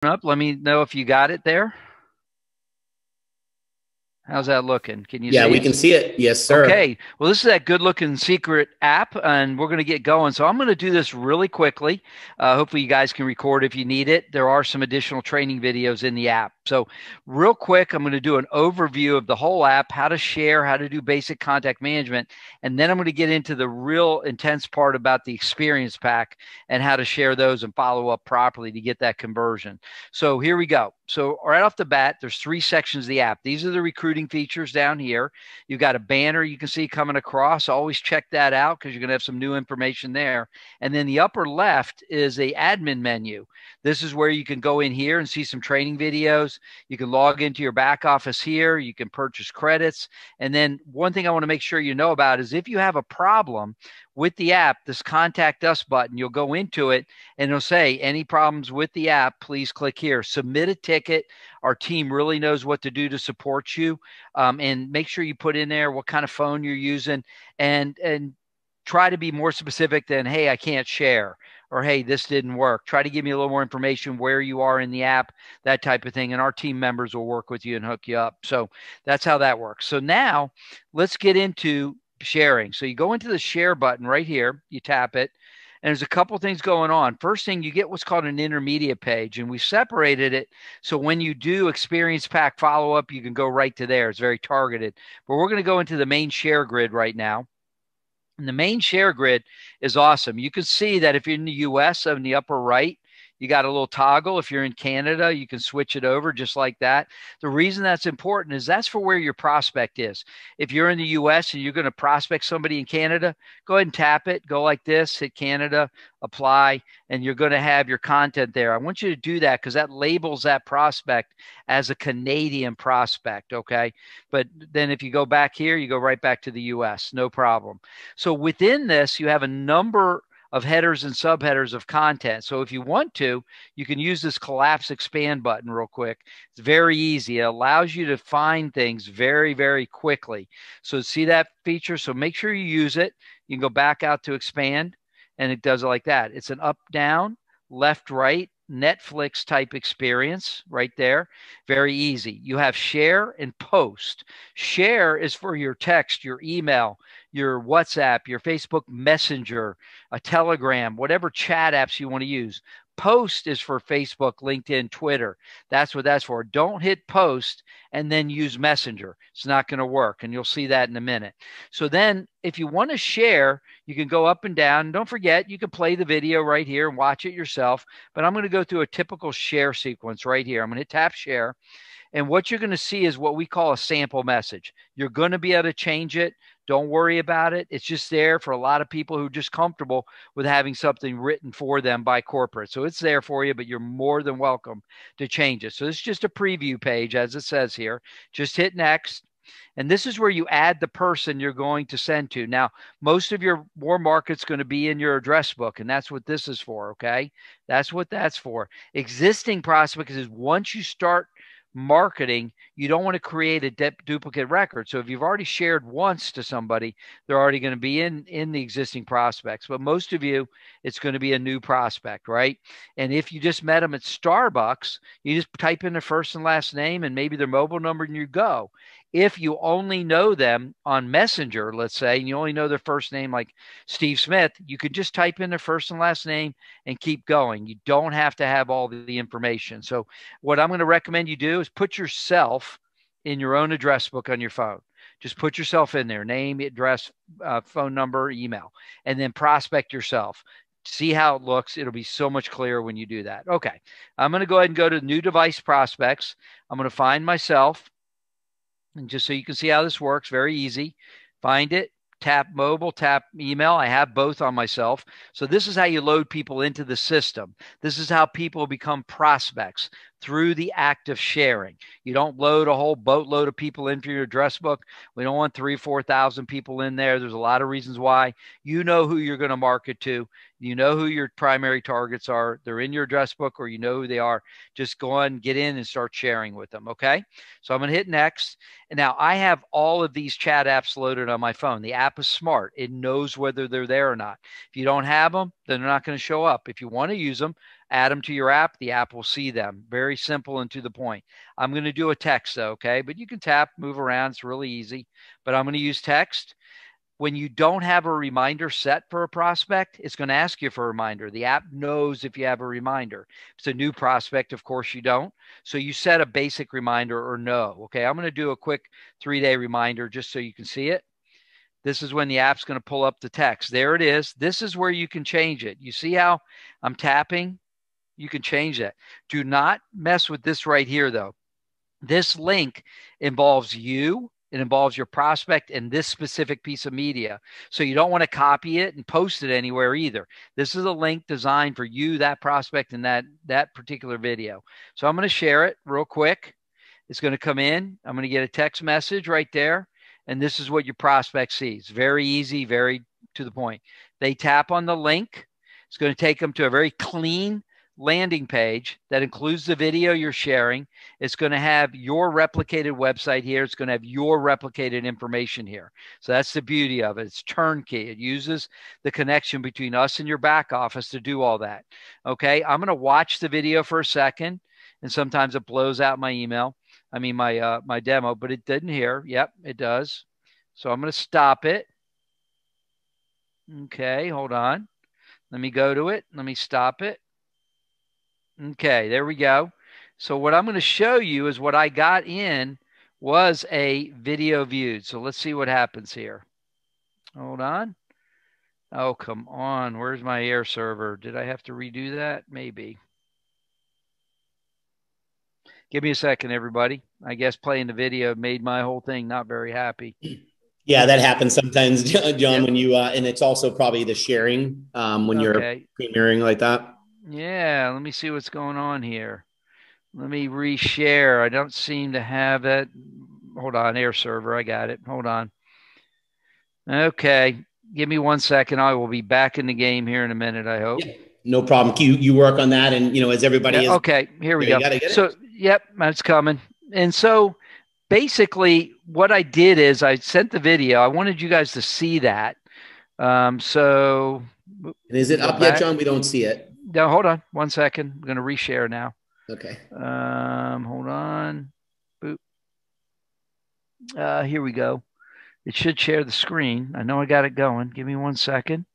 Up. Let me know if you got it there. How's that looking? Can you Yeah, see we it? can see it. Yes, sir. Okay. Well, this is that good looking Seacret app, and we're going to get going. So I'm going to do this really quickly. Hopefully, you guys can record if you need it. There are some additional training videos in the app. So, real quick, I'm going to do an overview of the whole app, how to share, how to do basic contact management. And then I'm going to get into the real intense part about the experience pack and how to share those and follow up properly to get that conversion. So, here we go. So, right off the bat, there's three sections of the app. These are the recruiting features down here. You've got a banner you can see coming across. Always check that out because you're going to have some new information there. And then the upper left is a admin menu. This is where you can go in here and see some training videos. You can log into your back office here. You can purchase credits. And then one thing I want to make sure you know about is if you have a problem with the app, this contact us button, you'll go into it and it'll say any problems with the app, please click here, submit a ticket. Our team really knows what to do to support you. And make sure you put in there what kind of phone you're using and try to be more specific than, hey, I can't share, or hey, this didn't work. Try to give me a little more information where you are in the app, that type of thing. And our team members will work with you and hook you up. So that's how that works. So now let's get into sharing. So you go into the share button right here, you tap it, and there's a couple things going on. First thing, you get what's called an intermediate page, and we separated it so when you do experience pack follow up, you can go right to there. It's very targeted. But we're going to go into the main share grid right now. And the main share grid is awesome. You can see that if you're in the US in the upper right, you got a little toggle. If you're in Canada, you can switch it over just like that. The reason that's important is that's for where your prospect is. If you're in the US and you're going to prospect somebody in Canada, go ahead and tap it, go like this, hit Canada, apply, and you're going to have your content there. I want you to do that because that labels that prospect as a Canadian prospect. Okay. But then if you go back here, you go right back to the US, no problem. So within this, you have a number of headers and subheaders of content. So if you want to, you can use this collapse expand button real quick. It's very easy. It allows you to find things very, very quickly. So see that feature? So make sure you use it. You can go back out to expand and it does it like that. It's an up, down, left, right, Netflix type experience right there. Very easy. You have share and post. Share is for your text, your email, your WhatsApp, your Facebook Messenger, a Telegram, whatever chat apps you want to use. Post is for Facebook, LinkedIn, Twitter. That's what that's for. Don't hit post and then use Messenger. It's not going to work. And you'll see that in a minute. So then if you want to share, you can go up and down. Don't forget, you can play the video right here and watch it yourself. But I'm going to go through a typical share sequence right here. I'm going to tap share. And what you're going to see is what we call a sample message. You're going to be able to change it. Don't worry about it. It's just there for a lot of people who are just comfortable with having something written for them by corporate. So it's there for you, but you're more than welcome to change it. So it's just a preview page, as it says here. Just hit next. And this is where you add the person you're going to send to. Now, most of your warm market's going to be in your address book, and that's what this is for, okay? That's what that's for. Existing prospects is once you start marketing, you don't want to create a duplicate record. So if you've already shared once to somebody, they're already going to be in the existing prospects. But most of you, it's going to be a new prospect, right? And if you just met them at Starbucks, you just type in their first and last name and maybe their mobile number and you go. If you only know them on Messenger, let's say, and you only know their first name like Steve Smith, you could just type in their first and last name and keep going. You don't have to have all the information. So what I'm going to recommend you do is put yourself in your own address book on your phone. Just put yourself in there, name, address, phone number, email, and then prospect yourself. See how it looks. It'll be so much clearer when you do that. Okay. I'm going to go ahead and go to new device prospects. I'm going to find myself. And just so you can see how this works, very easy. Find it, tap mobile, tap email. I have both on myself. So this is how you load people into the system. This is how people become prospects through the act of sharing. You don't load a whole boatload of people into your address book. We don't want 3,000 or 4,000 people in there. There's a lot of reasons why. You know who you're going to market to. You know who your primary targets are. They're in your address book or you know who they are. Just go on, get in and start sharing with them. Okay. So I'm going to hit next. And now I have all of these chat apps loaded on my phone. The app is smart. It knows whether they're there or not. If you don't have them, then they're not going to show up. If you want to use them, add them to your app. The app will see them. Very simple and to the point. I'm going to do a text though, okay? But you can tap, move around. It's really easy. But I'm going to use text. When you don't have a reminder set for a prospect, it's going to ask you for a reminder. The app knows if you have a reminder. If it's a new prospect, of course you don't. So you set a basic reminder or no. Okay, I'm going to do a quick 3-day reminder just so you can see it. This is when the app's going to pull up the text. There it is. This is where you can change it. You see how I'm tapping? You can change that. Do not mess with this right here, though. This link involves you. It involves your prospect and this specific piece of media. So you don't want to copy it and post it anywhere either. This is a link designed for you, that prospect, and that particular video. So I'm going to share it real quick. It's going to come in. I'm going to get a text message right there. And this is what your prospect sees. Very easy, very to the point. They tap on the link. It's going to take them to a very clean landing page that includes the video you're sharing. It's going to have your replicated website here. It's going to have your replicated information here. So that's the beauty of it. It's turnkey. It uses the connection between us and your back office to do all that. Okay, I'm going to watch the video for a second, and sometimes it blows out my email. I mean, my demo, but it didn't hear. Yep, it does. So I'm going to stop it. Okay, hold on. Let me go to it. Let me stop it. Okay, there we go. So what I'm going to show you is what I got in was a video viewed. So let's see what happens here. Hold on. Oh, come on. Where's my air server? Did I have to redo that? Maybe. Give me a second, everybody. I guess playing the video made my whole thing not very happy. Yeah, that happens sometimes, John, yep. When you, and it's also probably the sharing when you're premiering like that. Yeah, let me see what's going on here. Let me reshare. I don't seem to have that. Hold on, air server. I got it. Hold on. Okay, give me 1 second. I will be back in the game here in a minute, I hope. Yeah, no problem. You work on that, and, you know, as everybody is. Okay, here we go. So, yep, that's coming. And so basically what I did is I sent the video. I wanted you guys to see that. So. And is it up yet, John? We don't see it. No, hold on 1 second. I'm going to reshare now. Okay. Hold on. Boop. Here we go. It should share the screen. I know I got it going. Give me 1 second.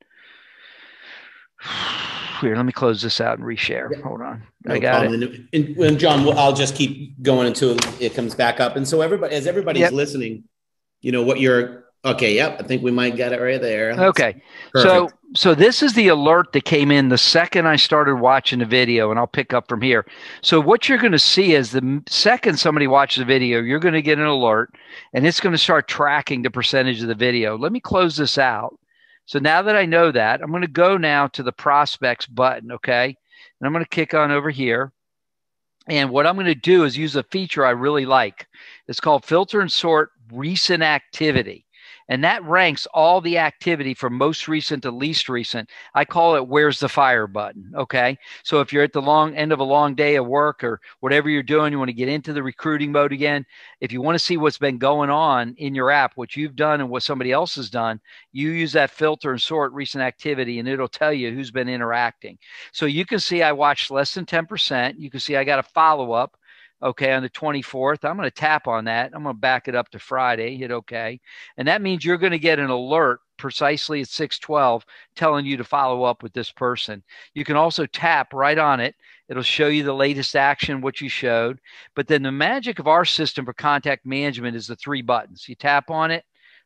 Here, let me close this out and reshare. Yeah. Hold on. I got it. And John, I'll just keep going until it comes back up. And so as everybody's listening, you know what you're. Okay. Yep. I think we might get it right there. Okay. So this is the alert that came in the second I started watching the video, and I'll pick up from here. So what you're going to see is the second somebody watches the video, you're going to get an alert, and it's going to start tracking the percentage of the video. Let me close this out. So now that I know that, I'm going to go now to the prospects button. Okay. And I'm going to kick on over here. And what I'm going to do is use a feature I really like. It's called filter and sort recent activity. And that ranks all the activity from most recent to least recent. I call it where's the fire button, okay? So if you're at the end of a long day of work or whatever you're doing, you want to get into the recruiting mode again, if you want to see what's been going on in your app, what you've done and what somebody else has done, you use that filter and sort recent activity, and it'll tell you who's been interacting. So you can see I watched less than 10%. You can see I got a follow-up. Okay, on the 24th, I'm going to tap on that. I'm going to back it up to Friday, hit OK. And that means you're going to get an alert precisely at 6:12 telling you to follow up with this person. You can also tap right on it. It'll show you the latest action, what you showed. But then the magic of our system for contact management is the 3 buttons. You tap on it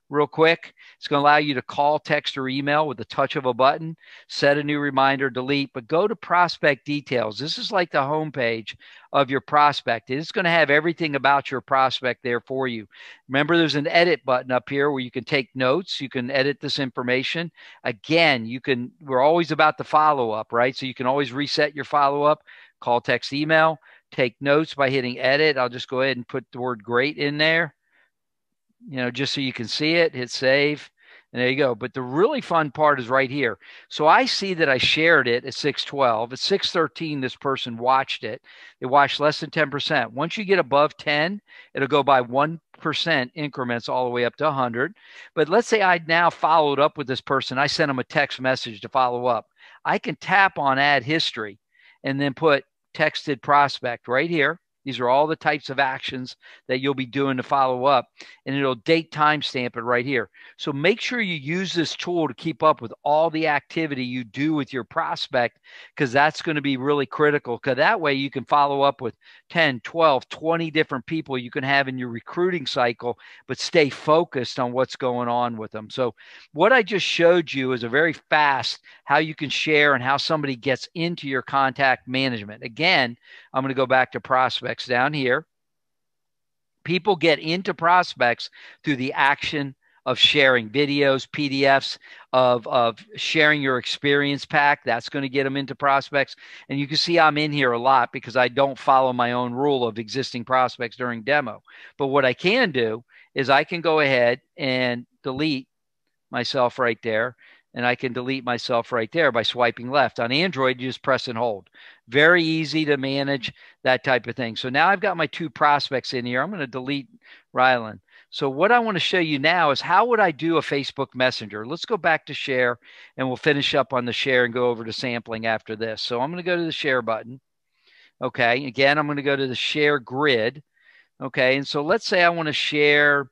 real quick. It's going to allow you to call, text, or email with the touch of a button, set a new reminder, delete, but go to prospect details. This is like the homepage of your prospect. It's going to have everything about your prospect there for you. Remember, there's an edit button up here where you can take notes. You can edit this information. Again, we're always about the follow-up, right? So you can always reset your follow-up, call, text, email, take notes by hitting edit. I'll just go ahead and put the word great in there. You know, just so you can see it, hit save, and there you go. But the really fun part is right here. So I see that I shared it at 6:12. At 6:13, this person watched it. They watched less than 10%. Once you get above 10, it'll go by 1% increments all the way up to 100. But let's say I now followed up with this person. I sent them a text message to follow up. I can tap on add history. and then put texted prospect right here. These are all the types of actions that you'll be doing to follow up, and it'll date timestamp it right here. So make sure you use this tool to keep up with all the activity you do with your prospect, because that's going to be really critical, because that way you can follow up with 10, 12, 20 different people you can have in your recruiting cycle, but stay focused on what's going on with them. So what I just showed you is a very fast how you can share and how somebody gets into your contact management. Again, I'm going to go back to prospects down here. People get into prospects through the action of sharing videos, PDFs, of sharing your experience pack. That's going to get them into prospects. And you can see I'm in here a lot because I don't follow my own rule of existing prospects during demo. But what I can do is I can go ahead and delete myself right there. And I can delete myself right there by swiping left. On Android, you just press and hold. Very easy to manage, that type of thing. So now I've got my 2 prospects in here. I'm going to delete Rylan. So what I want to show you now is how would I do a Facebook Messenger? Let's go back to share, and we'll finish up on the share and go over to sampling after this. So I'm going to go to the share button. Okay. Again, I'm going to go to the share grid. Okay. And so let's say I want to share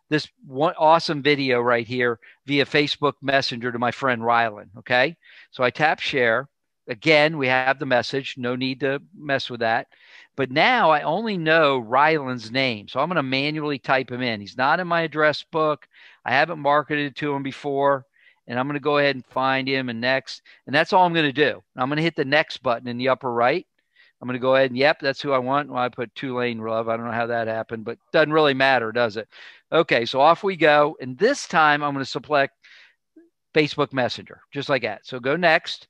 this one awesome video right here via Facebook Messenger to my friend Rylan. Okay. So I tap share. Again, we have the message. No need to mess with that. But now I only know Rylan's name. So I'm going to manually type him in. He's not in my address book. I haven't marketed to him before. And I'm going to go ahead and find him and next. And that's all I'm going to do. I'm going to hit the next button in the upper right. I'm going to go ahead and, yep, that's who I want. Well, I put Tulane Love. I don't know how that happened, but doesn't really matter, does it? Okay, so off we go. And this time I'm going to select Facebook Messenger, just like that. So go next.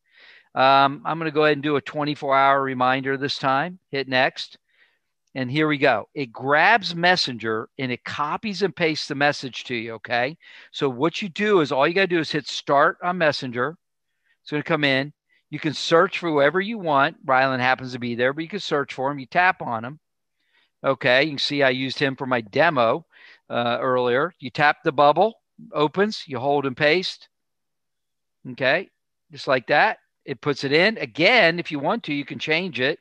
I'm going to go ahead and do a 24-hour reminder this time. Hit next. And here we go. It grabs Messenger and it copies and pastes the message to you, okay? So what you do is all you got to do is hit start on Messenger. It's going to come in. You can search for whoever you want. Rylan happens to be there, but you can search for him. You tap on him. Okay, you can see I used him for my demo earlier. You tap the bubble, opens, you hold and paste. Okay, just like that. It puts it in. Again, if you want to, you can change it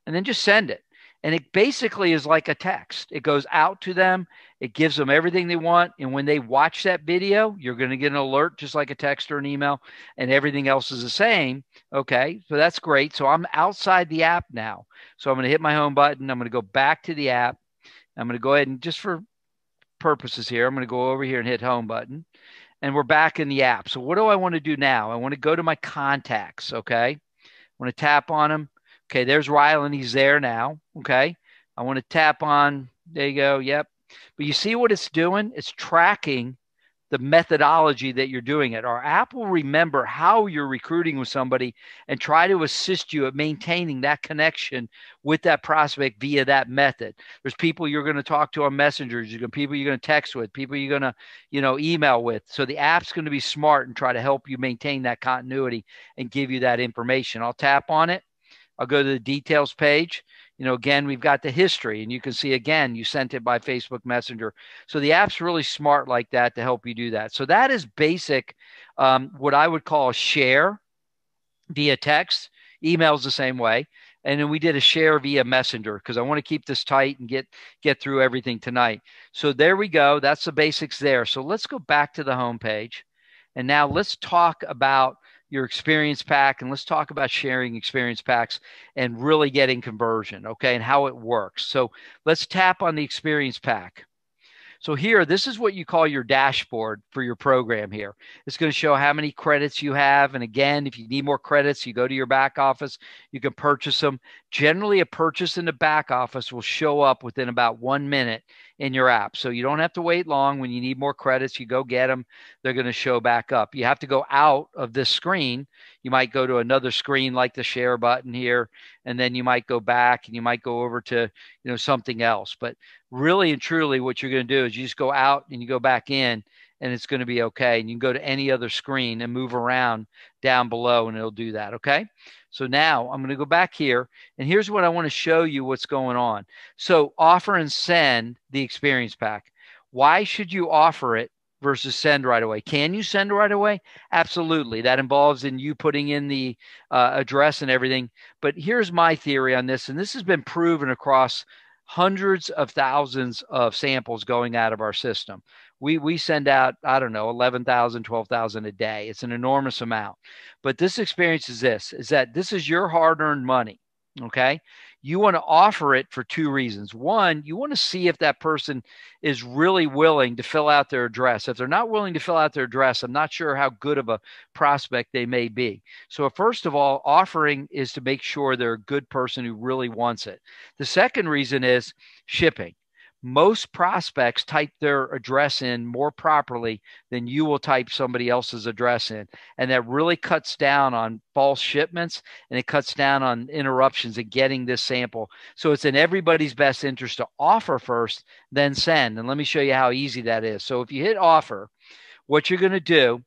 and then just send it. And it basically is like a text. It goes out to them. It gives them everything they want. And when they watch that video, you're going to get an alert just like a text or an email, and everything else is the same. Okay, so that's great. So I'm outside the app now. So I'm going to hit my home button. I'm going to go back to the app. I'm going to go ahead and, just for purposes here, I'm going to go over here and hit home button. And we're back in the app. So what do I want to do now? I want to go to my contacts. Okay, I want to tap on them. Okay, there's Rylan. He's there now. Okay, I want to tap on. There you go. Yep. But you see what it's doing? It's tracking the methodology that you're doing it. Our app will remember how you're recruiting with somebody and try to assist you at maintaining that connection with that prospect via that method. There's people you're going to talk to on messengers, people you're going to text with, people you're going to, email with. So the app's going to be smart and try to help you maintain that continuity and give you that information. I'll tap on it. I'll go to the details page. Again, we've got the history, and you can see, again, you sent it by Facebook Messenger. So the app's really smart like that to help you do that. So that is basic, what I would call a share via text. Email's the same way. And then we did a share via Messenger because I want to keep this tight and get through everything tonight. So there we go. That's the basics there. So let's go back to the home page. And now let's talk about your experience pack, and let's talk about sharing experience packs and really getting conversion, okay, and how it works. So let's tap on the experience pack. So here, this is what you call your dashboard for your program here. It's going to show how many credits you have. And again, if you need more credits, you go to your back office, you can purchase them. Generally, a purchase in the back office will show up within about 1 minute in your app. So you don't have to wait long. When you need more credits, you go get them. They're going to show back up. You have to go out of this screen. You might go to another screen like the share button here, and then you might go back and you might go over to, something else. But really and truly, what you're going to do is you just go out and you go back in, and it's going to be okay. And you can go to any other screen and move around down below, and it'll do that. Okay. So now I'm going to go back here, and here's what I want to show you what's going on. So offer and send the experience pack. Why should you offer it versus send right away. Can you send right away? Absolutely. That involves in you putting in the address and everything. But here's my theory on this, and this has been proven across hundreds of thousands of samples going out of our system. We send out, I don't know, 11,000, 12,000 a day. It's an enormous amount. But this experience is that this is your hard-earned money. Okay. You want to offer it for two reasons. One, you want to see if that person is really willing to fill out their address. If they're not willing to fill out their address, I'm not sure how good of a prospect they may be. So, first of all, offering is to make sure they're a good person who really wants it. The second reason is shipping. Most prospects type their address in more properly than you will type somebody else's address in. And that really cuts down on false shipments, and it cuts down on interruptions in getting this sample. So it's in everybody's best interest to offer first, then send. And let me show you how easy that is. So if you hit offer, what you're going to do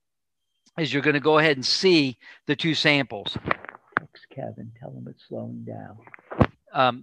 is you're going to go ahead and see the two samples. Kevin, tell him it's slowing down.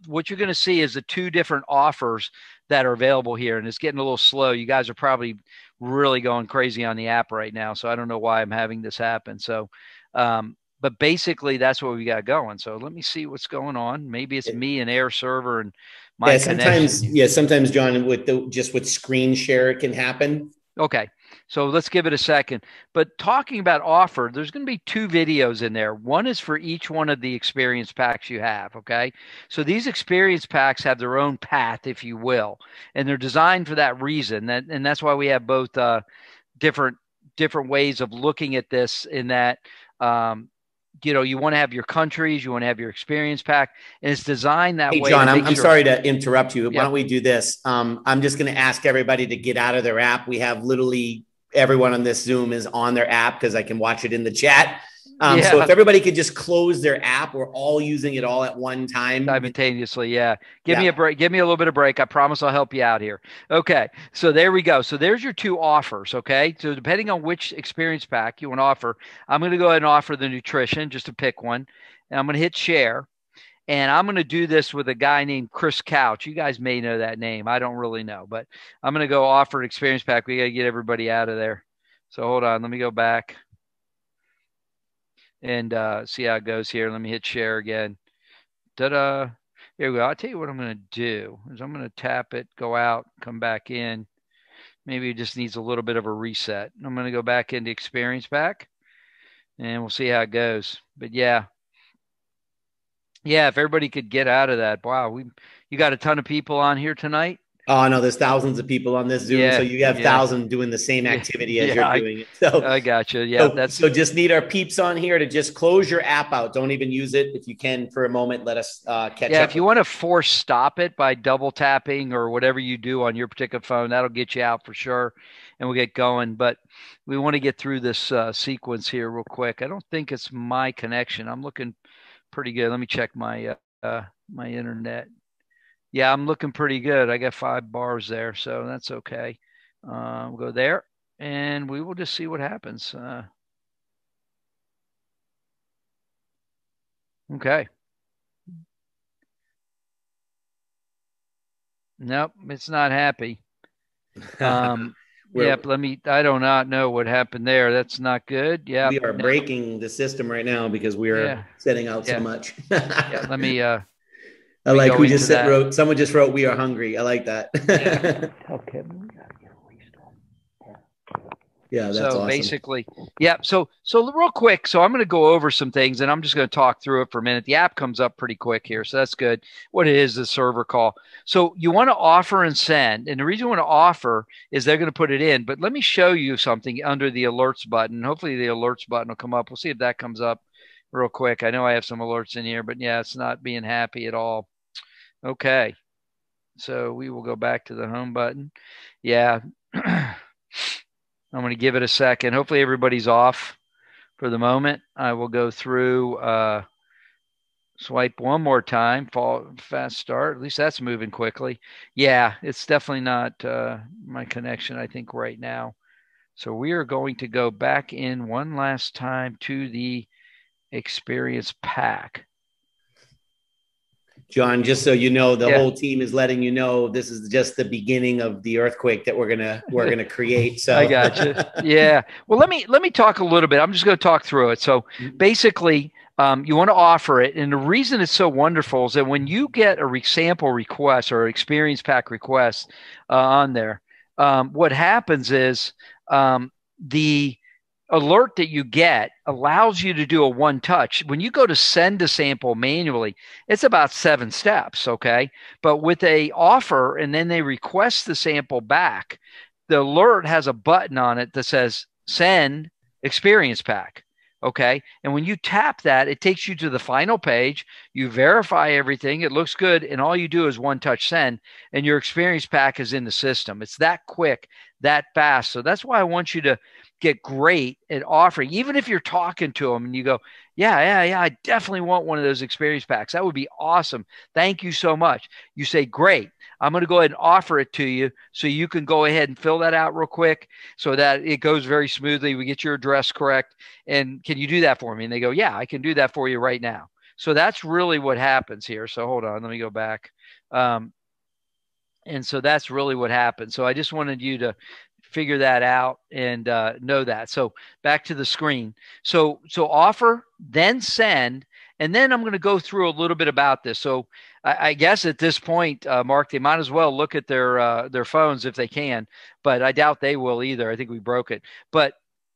What you're going to see is the two different offers that are available here, and it's getting a little slow. You guys are probably really going crazy on the app right now, so I don't know why I'm having this happen. So, but basically that's what we got going. So let me see what's going on. Maybe it's me and Air Server and my connection. Sometimes John, with screen share, it can happen. Okay. So let's give it a second. But talking about offer, there's going to be two videos in there. One is for each one of the experience packs you have. Okay. So these experience packs have their own path, if you will, and they're designed for that reason. And that's why we have both different ways of looking at this, in that, you want to have your countries, you want to have your experience pack, and it's designed that way. Hey, John, I'm sorry to interrupt you. Yep. Why don't we do this? I'm just going to ask everybody to get out of their app. We have literally everyone on this Zoom is on their app because I can watch it in the chat. So if everybody could just close their app, we're all using it all at one time. Simultaneously, yeah. Give me a break. Give me a little bit of break. I promise I'll help you out here. Okay, so there we go. So there's your two offers, okay? So depending on which experience pack you want to offer, I'm going to go ahead and offer the nutrition, just to pick one. And I'm going to hit share. And I'm going to do this with a guy named Chris Couch. You guys may know that name. I don't really know. But I'm going to go offer an experience pack. We got to get everybody out of there. So hold on. Let me go back and see how it goes here. Let me hit share again. Ta-da. Here we go. I'll tell you what I'm going to do is I'm going to tap it, go out, come back in. Maybe it just needs a little bit of a reset. I'm going to go back into experience pack, and we'll see how it goes. But yeah, if everybody could get out of that. Wow, you got a ton of people on here tonight. Oh no, there's thousands of people on this Zoom, so you have thousands doing the same activity as you're doing it. So I got you. Yeah, so just need our peeps on here to just close your app out. Don't even use it if you can for a moment. Let us catch up. Yeah, if you want to force stop it by double tapping or whatever you do on your particular phone, that'll get you out for sure, and we'll get going. But we want to get through this sequence here real quick. I don't think it's my connection. I'm looking pretty good. Let me check my my internet. Yeah, I'm looking pretty good. I got 5 bars there, so that's okay. We'll go there, and we will just see what happens. Okay. Nope, it's not happy. Yep, I do not know what happened there. That's not good. Yeah. We are breaking the system right now because we are setting out so much. Let me I like who just wrote. Someone just wrote, "We are hungry." I like that. Okay. Yeah, that's awesome. Basically, yeah. So real quick. So I'm going to go over some things, and I'm just going to talk through it for a minute. The app comes up pretty quick here, so that's good. What it is the server call. So you want to offer and send, and the reason you want to offer is they're going to put it in. But let me show you something under the alerts button. Hopefully, the alerts button will come up. We'll see if that comes up real quick. I know I have some alerts in here, but yeah, it's not being happy at all. Okay, so we will go back to the home button. Yeah, I'm going to give it a second. Hopefully everybody's off for the moment. I will go through, swipe one more time, fast start. At least that's moving quickly. Yeah, it's definitely not my connection, I think, right now. So we are going to go back in one last time to the experience pack. John, just so you know, the whole team is letting you know this is just the beginning of the earthquake that we're gonna create. So I got you. Yeah. Well, let me talk a little bit. I'm just going to talk through it. So basically, you want to offer it, and the reason it's so wonderful is that when you get a sample request or experience pack request on there, what happens is the alert that you get allows you to do a one touch. When you go to send a sample manually, it's about 7 steps, okay? But with a offer and then they request the sample back, the alert has a button on it that says send experience pack. Okay. And when you tap that, it takes you to the final page. You verify everything. It looks good. And all you do is one touch send, and your experience pack is in the system. It's that quick, that fast. So that's why I want you to get great at offering, even if you're talking to them and you go, yeah, I definitely want one of those experience packs. That would be awesome. Thank you so much. You say, great. I'm going to go ahead and offer it to you so you can go ahead and fill that out real quick so that it goes very smoothly. We get your address correct. And can you do that for me? And they go, yeah, I can do that for you right now. So that's really what happens here. So hold on, let me go back. And so that's really what happened. So I just wanted you to figure that out and know that. So back to the screen. So offer, then send, and then I'm going to go through a little bit about this. So I guess at this point, Mark, they might as well look at their phones if they can, but I doubt they will either. I think we broke it. But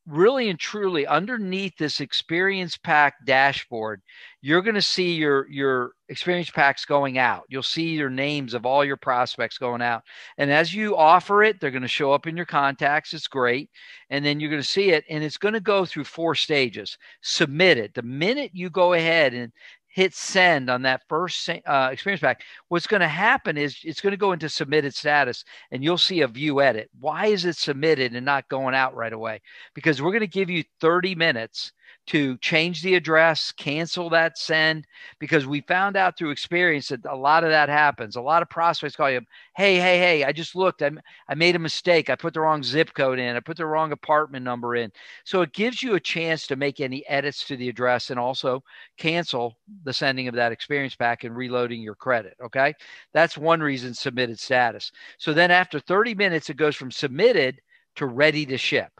really and truly, underneath this experience pack dashboard, you're going to see your experience packs going out. You'll see your names of all your prospects going out. And as you offer it, they're going to show up in your contacts. It's great. And then you're going to see it, and it's going to go through 4 stages. Submit it. The minute you go ahead and hit send on that first experience pack, what's going to happen is it's going to go into submitted status, and you'll see a view edit. Why is it submitted and not going out right away? Because we're going to give you 30 minutes to change the address, cancel that send, because we found out through experience that a lot of that happens. A lot of prospects call you, hey, I just looked. I made a mistake. I put the wrong zip code in. I put the wrong apartment number in. So it gives you a chance to make any edits to the address and also cancel the sending of that experience pack and reloading your credit, okay? That's one reason, submitted status. So then after 30 minutes, it goes from submitted to ready to ship.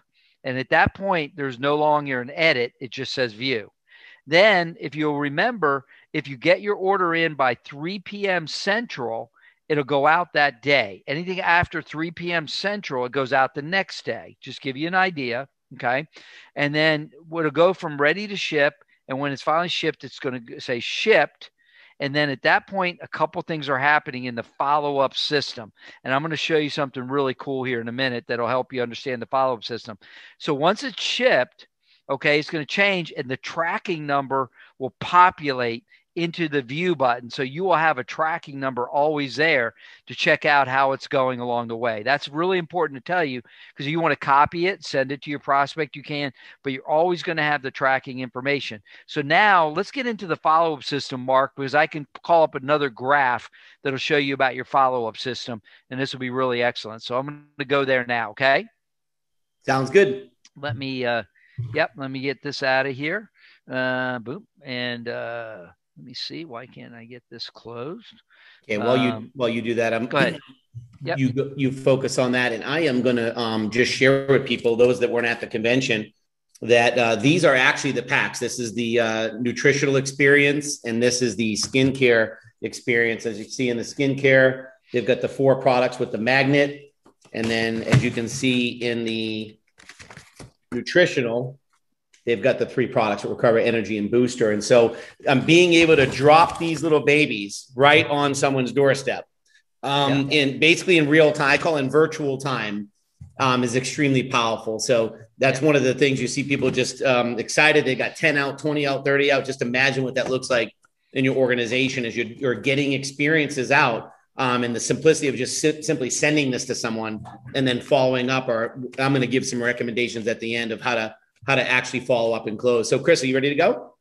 And at that point, there's no longer an edit. It just says view. Then, if you'll remember, if you get your order in by 3 p.m. Central, it'll go out that day. Anything after 3 p.m. Central, it goes out the next day. Just give you an idea, okay? And then it'll go from ready to ship. And when it's finally shipped, it's going to say shipped. And then at that point, a couple things are happening in the follow-up system. And I'm going to show you something really cool here in a minute that'll help you understand the follow-up system. So once it's shipped, okay, it's going to change, and the tracking number will populate into the view button. So you will have a tracking number always there to check out how it's going along the way. That's really important to tell you, because you want to copy it, send it to your prospect, you can, but you're always going to have the tracking information. So now let's get into the follow-up system, Mark, because I can call up another graph that'll show you about your follow-up system, and this will be really excellent. So I'm going to go there now, okay? Sounds good. Let me, let me get this out of here. Boom. And let me see. Why can't I get this closed? Okay. While you do that, go ahead. Yep. You focus on that, and I am going to just share with people, those that weren't at the convention, that these are actually the packs. This is the nutritional experience, and this is the skincare experience. As you see in the skincare, they've got the 4 products with the magnet, and then as you can see in the nutritional, they've got the 3 products that recover energy and booster. And so I'm being able to drop these little babies right on someone's doorstep. And basically in real time, I call it in virtual time, is extremely powerful. So that's one of the things you see people just excited. They got 10 out, 20 out, 30 out. Just imagine what that looks like in your organization as you're getting experiences out. And the simplicity of just simply sending this to someone and then following up, or I'm going to give some recommendations at the end of how to actually follow up and close. So Chris, are you ready to go?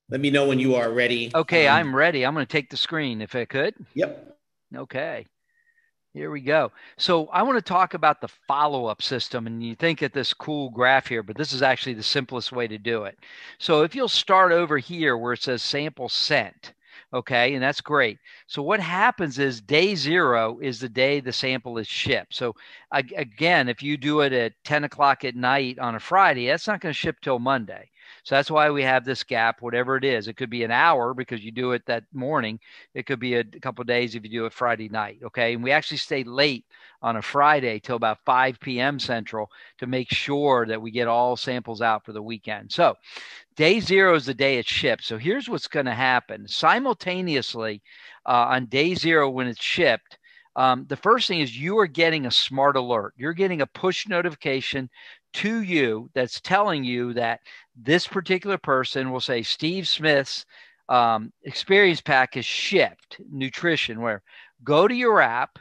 Let me know when you are ready. Okay, I'm ready. I'm going to take the screen if I could. Yep. Okay. Here we go. So I want to talk about the follow-up system, and you think at this cool graph here, but this is actually the simplest way to do it. So if you'll start over here where it says sample sent, okay, and that's great. So what happens is day 0 is the day the sample is shipped. So again, if you do it at 10 o'clock at night on a Friday, that's not going to ship till Monday. So that's why we have this gap, whatever it is. It could be an hour because you do it that morning. It could be a couple of days if you do it Friday night. Okay. And we actually stay late on a Friday till about 5 p.m. Central to make sure that we get all samples out for the weekend. So day 0 is the day it ships. So here's what's going to happen simultaneously on day 0 when it's shipped. The first thing is you are getting a smart alert. You're getting a push notification to you that's telling you that this particular person will say Steve Smith's experience pack is shipped, nutrition, where go to your app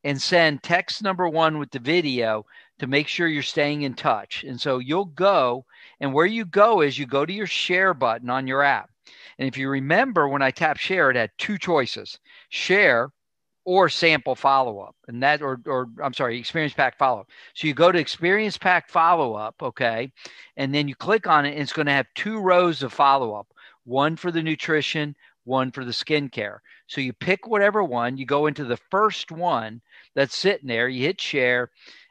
and send text number 1 with the video to make sure you're staying in touch. And so you'll go, and where you go is you go to your share button on your app. And if you remember, when I tap share, it had 2 choices: share or sample follow-up, and that, or I'm sorry, experience pack follow-up. So you go to experience pack follow-up, okay, and then you click on it, and it's going to have 2 rows of follow-up, one for the nutrition, one for the skincare. So you pick whatever one, you go into the first one that's sitting there, you hit share,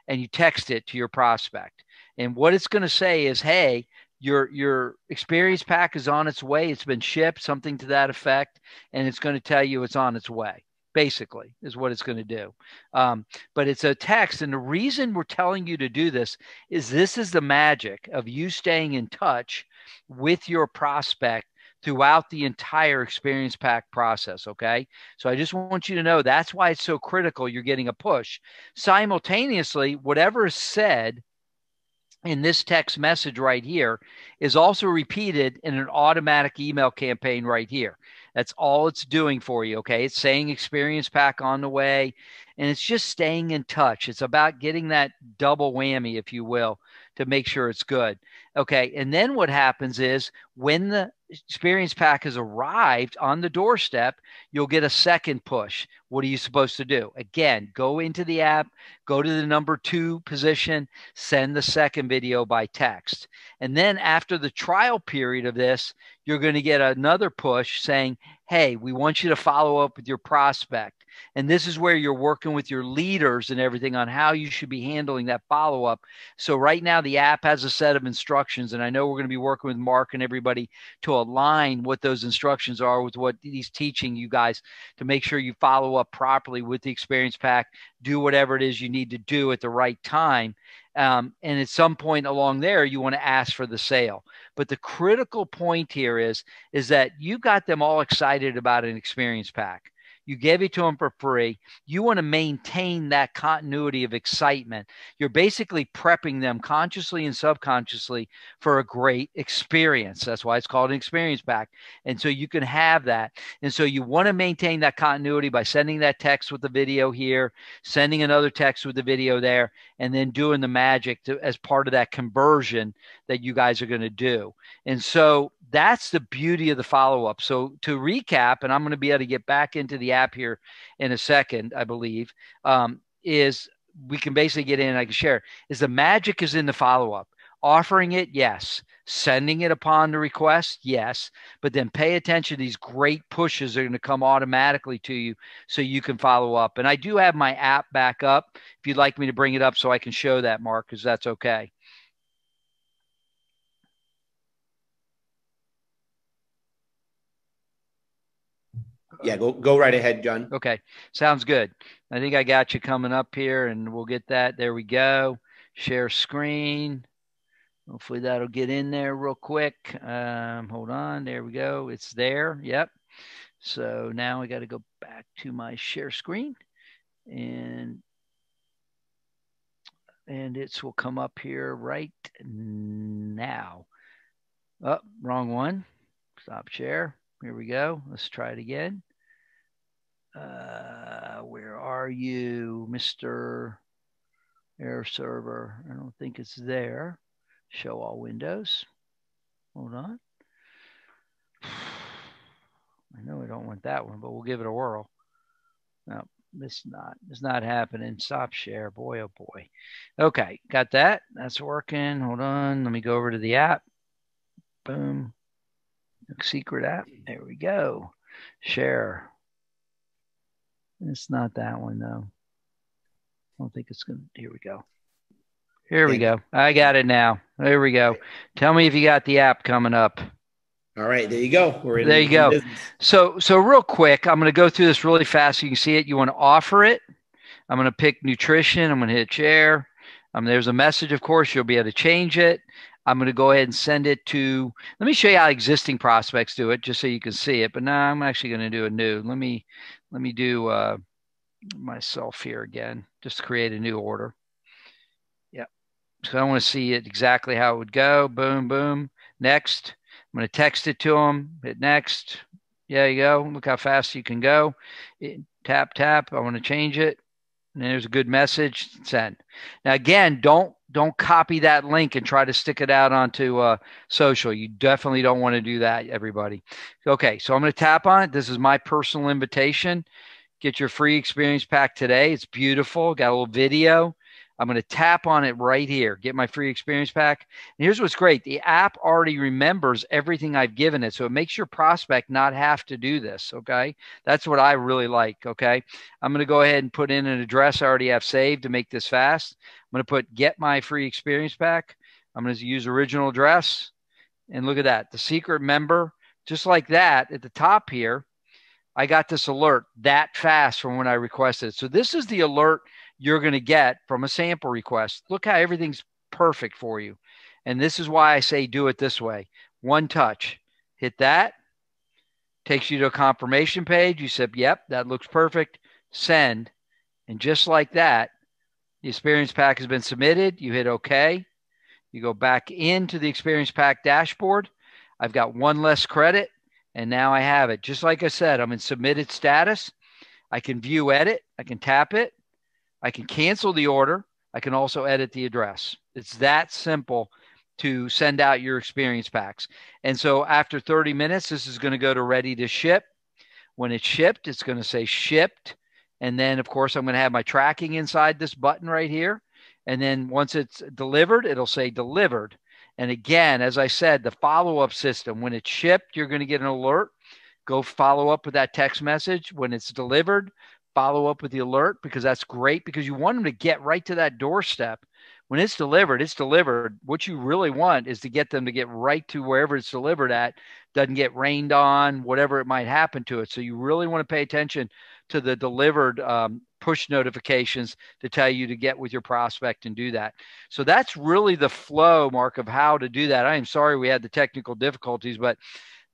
and you text it to your prospect. And what it's going to say is, hey, your experience pack is on its way. It's been shipped, something to that effect, and it's going to tell you it's on its way. Basically, is what it's going to do. But it's a text. And the reason we're telling you to do this is the magic of you staying in touch with your prospect throughout the entire experience pack process. Okay. So I just want you to know that's why it's so critical. You're getting a push. Simultaneously, whatever is said in this text message right here is also repeated in an automatic email campaign right here. That's all it's doing for you. Okay. It's saying experience pack on the way, and it's just staying in touch. It's about getting that double whammy, if you will, to make sure it's good. Okay. And then what happens is when the experience pack has arrived on the doorstep, you'll get a second push. What are you supposed to do? Again, go into the app, go to the number 2 position, send the second video by text. And then after the trial period of this, you're going to get another push saying, hey, we want you to follow up with your prospect. And this is where you're working with your leaders and everything on how you should be handling that follow up. So right now the app has a set of instructions, and I know we're going to be working with Mark and everybody to align what those instructions are with what he's teaching you guys to make sure you follow up properly with the experience pack, do whatever it is you need to do at the right time. And at some point along there, you want to ask for the sale. But the critical point here is that you got them all excited about an experience pack. You gave it to them for free. You want to maintain that continuity of excitement. You're basically prepping them consciously and subconsciously for a great experience. That's why it's called an experience pack. And so you can have that. And so you want to maintain that continuity by sending that text with the video here, sending another text with the video there, and then doing the magic as part of that conversion that you guys are going to do. And so that's the beauty of the follow-up. So to recap, and I'm going to be able to get back into the app here in a second, I believe, is we can basically get in and I can share, is the magic is in the follow-up. Offering it, yes. Sending it upon the request, yes. But then pay attention. These great pushes are going to come automatically to you so you can follow up. And I do have my app back up if you'd like me to bring it up so I can show that, Mark, because that's okay. Yeah, go right ahead, John. Okay, sounds good. I think I got you coming up here, and we'll get that. There we go. Share screen. Hopefully that'll get in there real quick. Hold on. There we go. It's there. Yep. So now I got to go back to my share screen, and it will come up here right now. Oh, wrong one. Stop share. Here we go. Let's try it again. Where are you, Mr. Air Server? I don't think it's there. Show all windows. Hold on. I know we don't want that one, but we'll give it a whirl. No, It's not happening. Stop share. Boy, oh boy. Okay, got that. That's working. Hold on. Let me go over to the app. Boom. Seacret App. There we go. Share. It's not that one though. I don't think it's gonna. Here we go. Here we go. I got it now. There we go. Tell me if you got the app coming up. All right, there you go. There you go. So real quick, I'm going to go through this really fast so you can see it. You want to offer it. I'm going to pick nutrition. I'm going to hit share. There's a message, of course. You'll be able to change it. I'm going to go ahead and send it to, let me show you how existing prospects do it just so you can see it. But now I'm actually going to do a new. Let me do myself here again, just to create a new order. Yep. So I want to see it exactly how it would go. Boom, boom. Next. I'm going to text it to them. Hit next. There you go. Look how fast you can go. Tap, tap. I want to change it. And there's a good message. Send. Now, again, don't copy that link and try to stick it out onto social. You definitely don't want to do that, everybody. Okay, so I'm going to tap on it. This is my personal invitation. Get your free experience pack today. It's beautiful. Got a little video. I'm going to tap on it right here. Get my free experience pack. And here's what's great. The app already remembers everything I've given it. So it makes your prospect not have to do this. Okay. That's what I really like. Okay. I'm going to go ahead and put in an address I already have saved to make this fast. I'm going to put get my free experience pack. I'm going to use original address. And look at that. The secret member, just like that at the top here, I got this alert that fast from when I requested it. So this is the alert you're going to get from a sample request. Look how everything's perfect for you. And this is why I say do it this way. One touch. Hit that. Takes you to a confirmation page. You said, yep, that looks perfect. Send. And just like that, the experience pack has been submitted. You hit OK. You go back into the experience pack dashboard. I've got one less credit. And now I have it. Just like I said, I'm in submitted status. I can view edit. I can tap it. I can cancel the order. I can also edit the address. It's that simple to send out your experience packs. And so after 30 minutes, this is going to go to ready to ship. When it's shipped, it's going to say shipped. And then, of course, I'm going to have my tracking inside this button right here. And then once it's delivered, it'll say delivered. And again, as I said, the follow-up system, when it's shipped, you're going to get an alert. Go follow up with that text message. When it's delivered, follow up with the alert, because that's great, because you want them to get right to that doorstep. When it's delivered, it's delivered. What you really want is to get them to get right to wherever it's delivered at, doesn't get rained on, whatever it might happen to it. So you really want to pay attention to the delivered push notifications to tell you to get with your prospect and do that. So that's really the flow, Mark, of how to do that. I am sorry we had the technical difficulties, but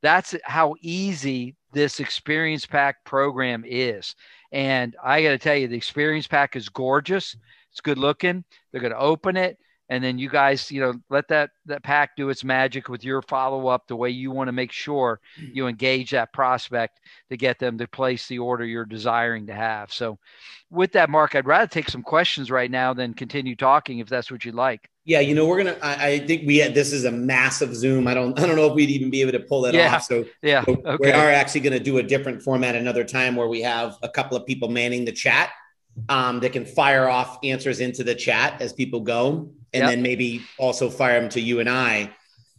that's how easy this experience pack program is. And I got to tell you, the experience pack is gorgeous. It's good looking. They're going to open it. And then you guys, let that pack do its magic with your follow-up the way you want to make sure you engage that prospect to get them to place the order you're desiring to have. So with that, Mark, I'd rather take some questions right now than continue talking if that's what you'd like. Yeah, I think this is a massive Zoom. I don't know if we'd even be able to pull it off. So okay. We are actually going to do a different format another time where we have a couple of people manning the chat that can fire off answers into the chat as people go, and then maybe also fire them to you and I.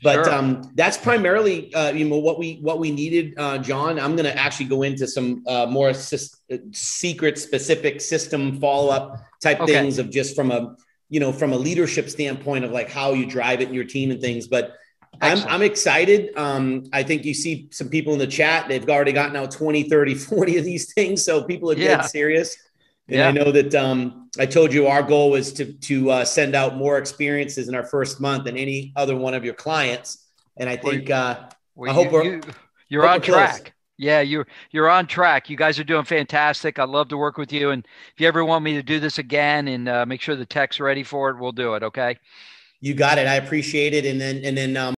But that's primarily what we needed, John. I'm going to actually go into some more secret specific system follow-up type things of just from a leadership standpoint of like how you drive it in your team and things. But I'm excited. I think you see some people in the chat. They've already gotten out 20, 30, 40 of these things. So people are dead serious. And I know that I told you our goal was to send out more experiences in our first month than any other one of your clients. And I think I hope you're on track. Close. Yeah, you're on track. You guys are doing fantastic. I'd love to work with you. And if you ever want me to do this again and make sure the tech's ready for it, we'll do it. Okay. You got it. I appreciate it. And then